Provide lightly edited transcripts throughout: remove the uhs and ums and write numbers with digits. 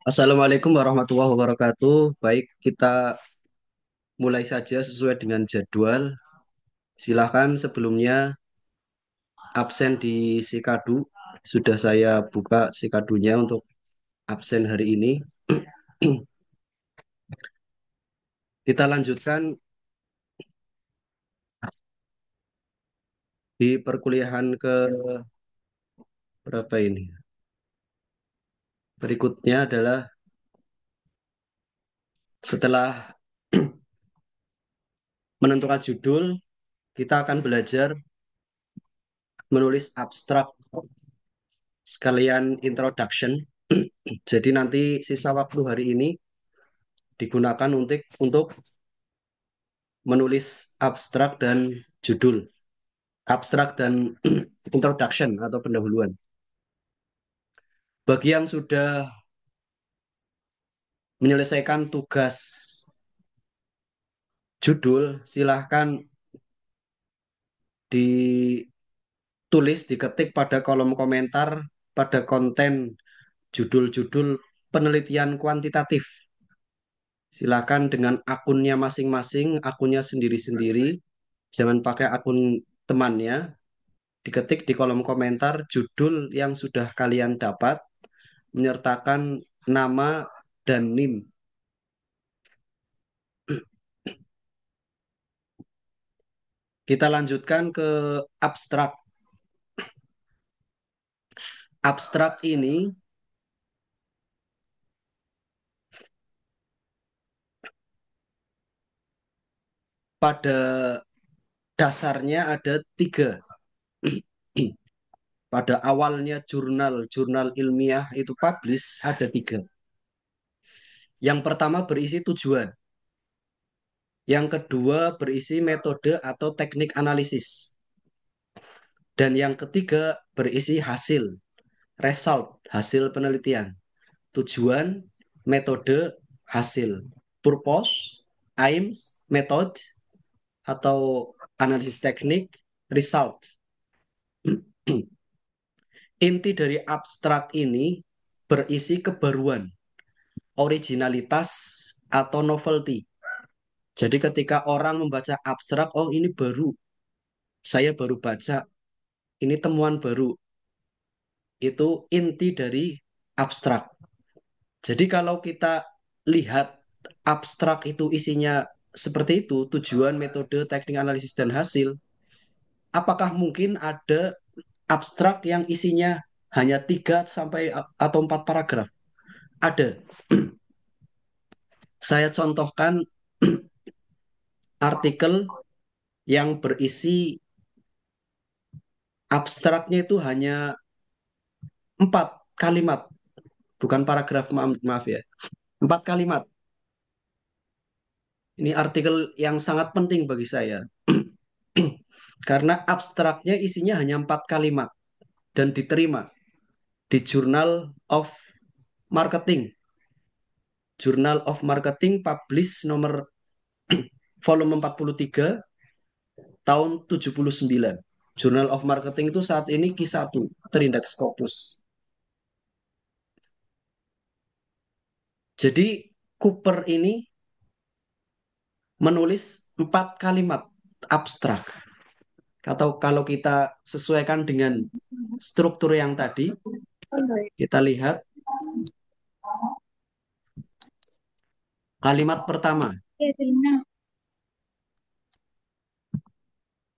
Assalamualaikum warahmatullahi wabarakatuh. Baik, kita mulai saja sesuai dengan jadwal. Silakan sebelumnya absen di Sikadu. Sudah saya buka Sikadunya untuk absen hari ini. Kita lanjutkan di perkuliahan ke berapa ini? Berikutnya adalah setelah menentukan judul, kita akan belajar menulis abstrak sekalian introduction. Jadi nanti sisa waktu hari ini digunakan untuk menulis abstrak dan judul, abstrak dan introduction atau pendahuluan. Bagi yang sudah menyelesaikan tugas judul, silahkan ditulis, diketik pada kolom komentar pada konten judul-judul penelitian kuantitatif. Silahkan dengan akunnya masing-masing, akunnya sendiri-sendiri, jangan pakai akun temannya. Diketik di kolom komentar judul yang sudah kalian dapat, menyertakan nama dan NIM. Kita lanjutkan ke abstrak. Abstrak ini pada dasarnya ada tiga. Pada awalnya jurnal ilmiah itu publish ada tiga. Yang pertama berisi tujuan. Yang kedua berisi metode atau teknik analisis. Dan yang ketiga berisi hasil, result, hasil penelitian. Tujuan, metode, hasil. Purpose, aims, method, atau analisis teknik, result. Inti dari abstrak ini berisi kebaruan, originalitas, atau novelty. Jadi ketika orang membaca abstrak, oh ini baru, saya baru baca, ini temuan baru. Itu inti dari abstrak. Jadi kalau kita lihat abstrak itu isinya seperti itu, tujuan, metode, teknik analisis, dan hasil, apakah mungkin ada abstrak yang isinya hanya 3 sampai atau 4 paragraf? Ada. Saya contohkan artikel yang berisi abstraknya itu hanya 4 kalimat, bukan paragraf, maaf, maaf ya. 4 kalimat. Ini artikel yang sangat penting bagi saya. Karena abstraknya isinya hanya 4 kalimat dan diterima di Journal of Marketing. Journal of Marketing publish nomor volume 43 tahun 79. Journal of Marketing itu saat ini Q1 terindeks Scopus. Jadi Cooper ini menulis 4 kalimat abstrak. Atau kalau kita sesuaikan dengan struktur yang tadi, kita lihat kalimat pertama.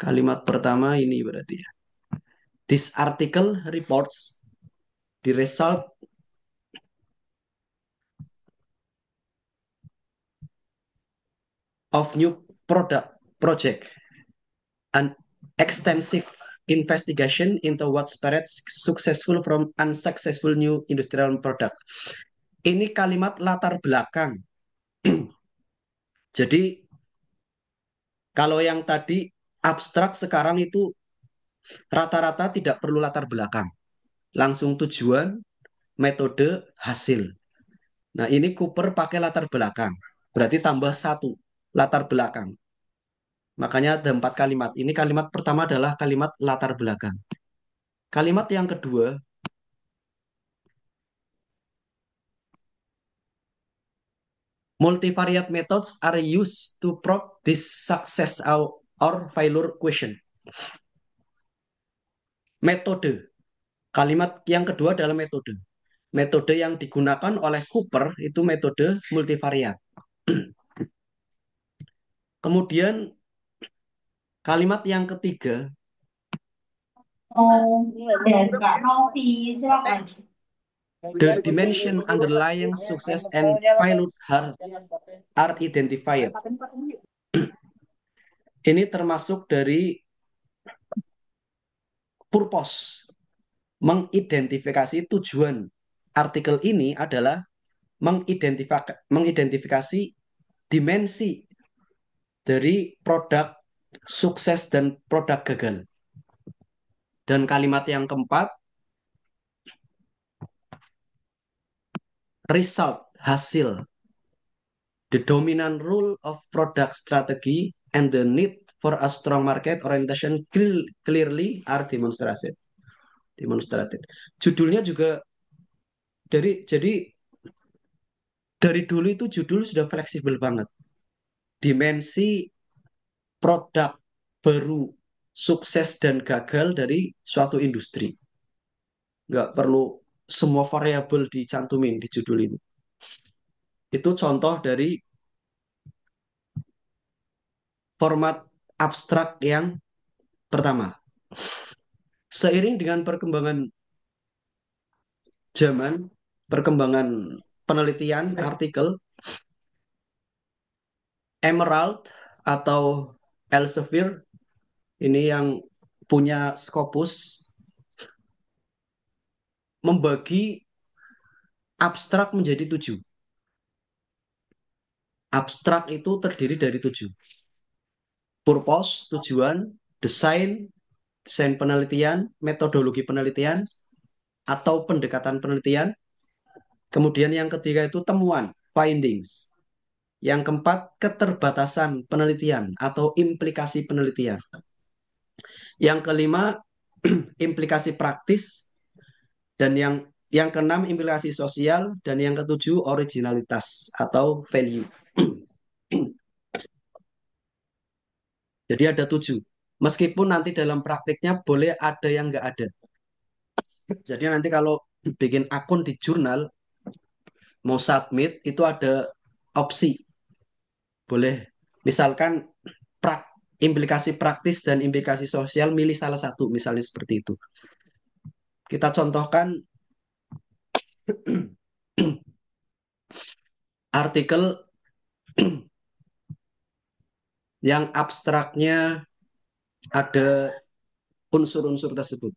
Kalimat pertama ini berarti ya. This article reports the result of new product project, an extensive investigation into what separates successful from unsuccessful new industrial product. Ini kalimat latar belakang. Jadi kalau yang tadi abstrak, sekarang itu rata-rata tidak perlu latar belakang. Langsung tujuan, metode, hasil. Nah ini Cooper pakai latar belakang. Berarti tambah satu latar belakang. Makanya ada 4 kalimat. Ini kalimat pertama adalah kalimat latar belakang. Kalimat yang kedua, Multivariate methods are used to probe this success or failure question. Metode. Kalimat yang kedua adalah metode. Metode yang digunakan oleh Cooper itu metode multivariat. Kemudian kalimat yang ketiga, the dimension underlying success and failure are identified. Ini termasuk dari purpose, mengidentifikasi tujuan. Artikel ini adalah mengidentifikasi dimensi dari produk sukses dan produk gagal. Dan kalimat yang keempat, result, hasil. The dominant rule of product strategy and the need for a strong market orientation clearly are demonstrated. Judulnya juga jadi dari dulu itu judul sudah fleksibel banget. Dimensi produk baru sukses dan gagal dari suatu industri. Nggak perlu semua variabel dicantumin di judul ini. Itu contoh dari format abstrak yang pertama. Seiring dengan perkembangan zaman, perkembangan penelitian, artikel, Emerald atau Elsevier, ini yang punya Scopus, membagi abstrak menjadi 7. Abstrak itu terdiri dari 7. Purpose, tujuan, desain penelitian, metodologi penelitian, atau pendekatan penelitian. Kemudian yang ketiga itu temuan, findings. Yang keempat, keterbatasan penelitian atau implikasi penelitian. Yang kelima, implikasi praktis. Dan yang keenam, implikasi sosial. Dan yang ketujuh, originalitas atau value. Jadi ada 7. Meskipun nanti dalam praktiknya boleh ada yang nggak ada. Jadi nanti kalau bikin akun di jurnal, mau submit, itu ada opsi. Boleh, misalkan implikasi praktis dan implikasi sosial, milih salah satu, misalnya seperti itu. Kita contohkan artikel yang abstraknya ada unsur-unsur tersebut.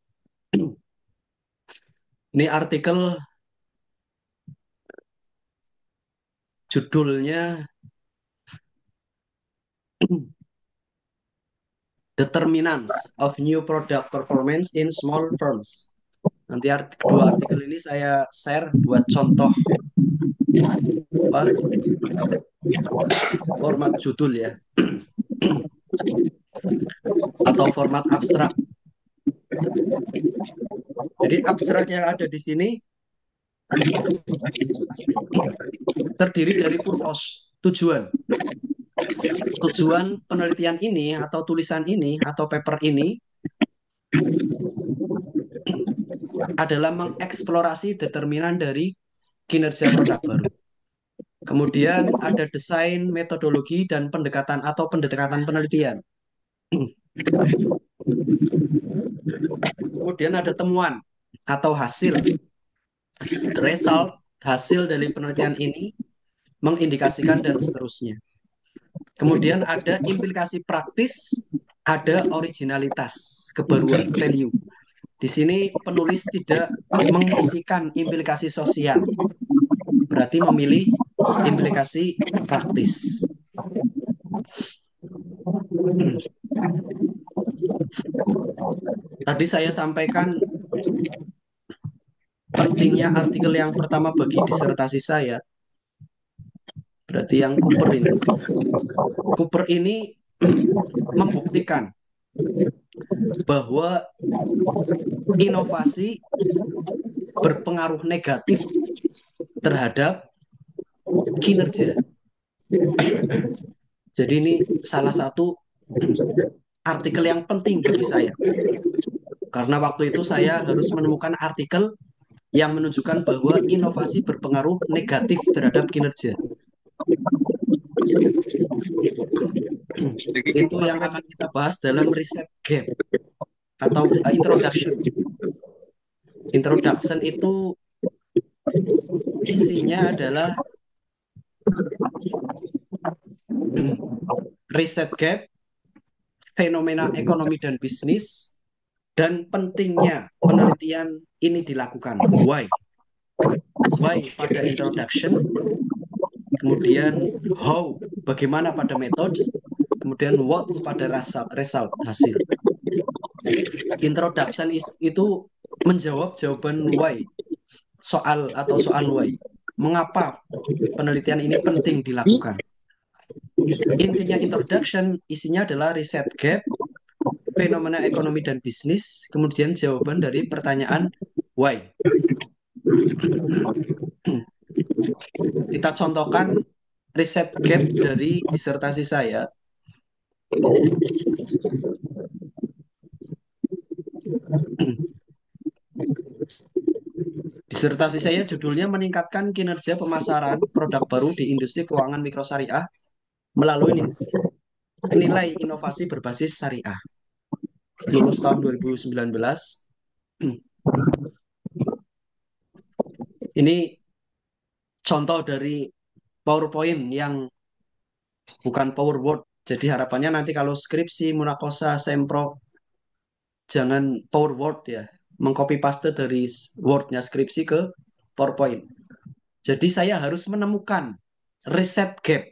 Ini artikel judulnya Determinants of New Product Performance in Small Firms. Nanti dua artikel ini saya share buat contoh format judul ya, atau format abstrak. Jadi abstrak yang ada di sini terdiri dari purpose, tujuan. Tujuan penelitian ini atau tulisan ini atau paper ini adalah mengeksplorasi determinan dari kinerja produk baru. Kemudian ada desain, metodologi, dan pendekatan atau pendekatan penelitian. Kemudian ada temuan atau hasil. The result, hasil dari penelitian ini mengindikasikan dan seterusnya. Kemudian ada implikasi praktis, ada originalitas, kebaruan, value. Di sini penulis tidak mengisikan implikasi sosial, berarti memilih implikasi praktis. Tadi saya sampaikan pentingnya artikel yang pertama bagi disertasi saya, berarti yang Cooper ini. Cooper ini membuktikan bahwa inovasi berpengaruh negatif terhadap kinerja. Jadi ini salah satu artikel yang penting bagi saya. Karena waktu itu saya harus menemukan artikel yang menunjukkan bahwa inovasi berpengaruh negatif terhadap kinerja. Jadi Itu yang artikel akan kita bahas dalam riset gap atau introduction. Introduction itu isinya adalah riset gap, fenomena ekonomi dan bisnis, dan pentingnya penelitian ini dilakukan. Why? Why pada introduction, kemudian how, bagaimana pada metode, kemudian what pada result, hasil. Introduction itu menjawab jawaban why, soal why. Mengapa penelitian ini penting dilakukan? Intinya introduction isinya adalah riset gap, fenomena ekonomi dan bisnis, kemudian jawaban dari pertanyaan why. Kita contohkan riset gap dari disertasi saya. Disertasi saya judulnya meningkatkan kinerja pemasaran produk baru di industri keuangan mikrosyariah melalui nilai inovasi berbasis syariah. Lulus tahun 2019. Ini contoh dari PowerPoint yang bukan PowerWord. Jadi harapannya nanti kalau skripsi, munakosa, sempro, jangan PowerWord ya. Mengcopy paste dari Word-nya skripsi ke PowerPoint. Jadi saya harus menemukan riset gap,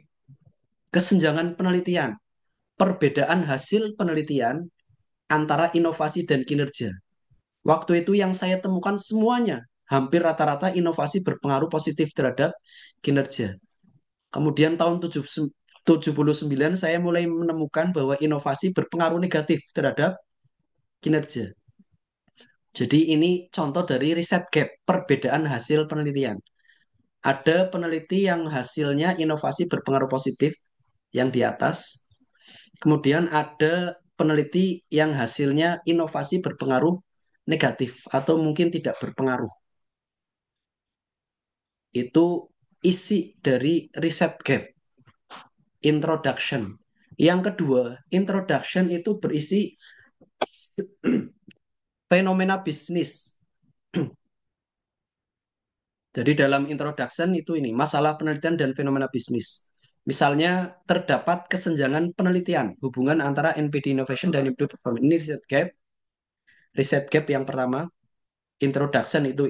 kesenjangan penelitian, perbedaan hasil penelitian antara inovasi dan kinerja. Waktu itu yang saya temukan semuanya, hampir rata-rata inovasi berpengaruh positif terhadap kinerja. Kemudian tahun 79 saya mulai menemukan bahwa inovasi berpengaruh negatif terhadap kinerja. Jadi ini contoh dari riset gap, perbedaan hasil penelitian. Ada peneliti yang hasilnya inovasi berpengaruh positif yang di atas. Kemudian ada peneliti yang hasilnya inovasi berpengaruh negatif atau mungkin tidak berpengaruh. Itu isi dari riset gap, introduction. Yang kedua, introduction itu berisi fenomena bisnis. Jadi dalam introduction itu ini, masalah penelitian dan fenomena bisnis. Misalnya terdapat kesenjangan penelitian hubungan antara NPD Innovation dan NPD Performance. Ini riset gap. Riset gap yang pertama, introduction itu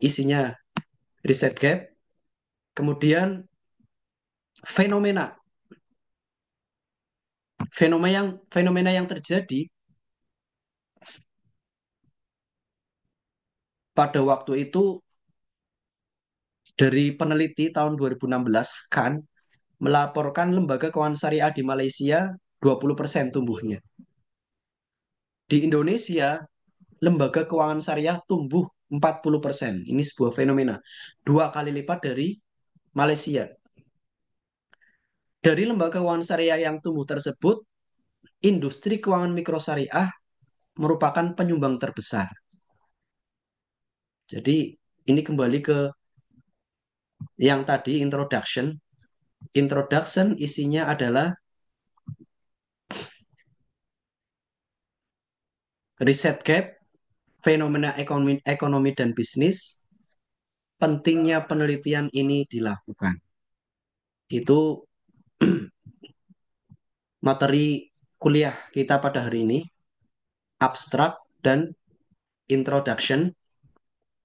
isinya riset gap. Kemudian fenomena. Fenomena yang terjadi pada waktu itu dari peneliti tahun 2016 kan melaporkan lembaga keuangan syariah di Malaysia 20% tumbuhnya. Di Indonesia, lembaga keuangan syariah tumbuh 40%. Ini sebuah fenomena. 2 kali lipat dari Malaysia. Dari lembaga keuangan syariah yang tumbuh tersebut, industri keuangan mikro syariah merupakan penyumbang terbesar. Jadi ini kembali ke yang tadi introduction. Introduction isinya adalah riset gap, fenomena ekonomi dan bisnis, pentingnya penelitian ini dilakukan. Itu materi kuliah kita pada hari ini, abstrak dan introduction.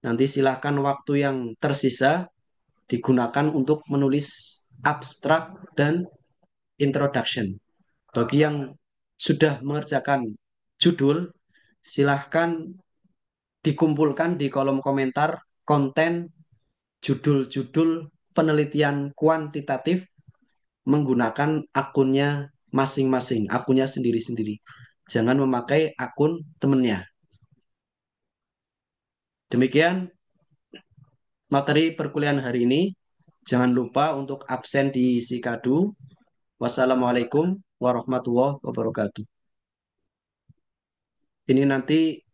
Nanti silakan waktu yang tersisa digunakan untuk menulis abstrak dan introduction. Bagi yang sudah mengerjakan judul, silahkan dikumpulkan di kolom komentar konten judul-judul penelitian kuantitatif menggunakan akunnya masing-masing, akunnya sendiri-sendiri. Jangan memakai akun temennya. Demikian materi perkuliahan hari ini. Jangan lupa untuk absen di Sikadu. Wassalamualaikum warahmatullahi wabarakatuh. Ini nanti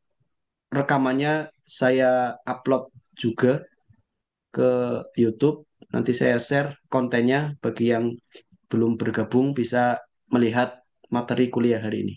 rekamannya saya upload juga ke YouTube. Nanti saya share kontennya bagi yang belum bergabung bisa melihat materi kuliah hari ini.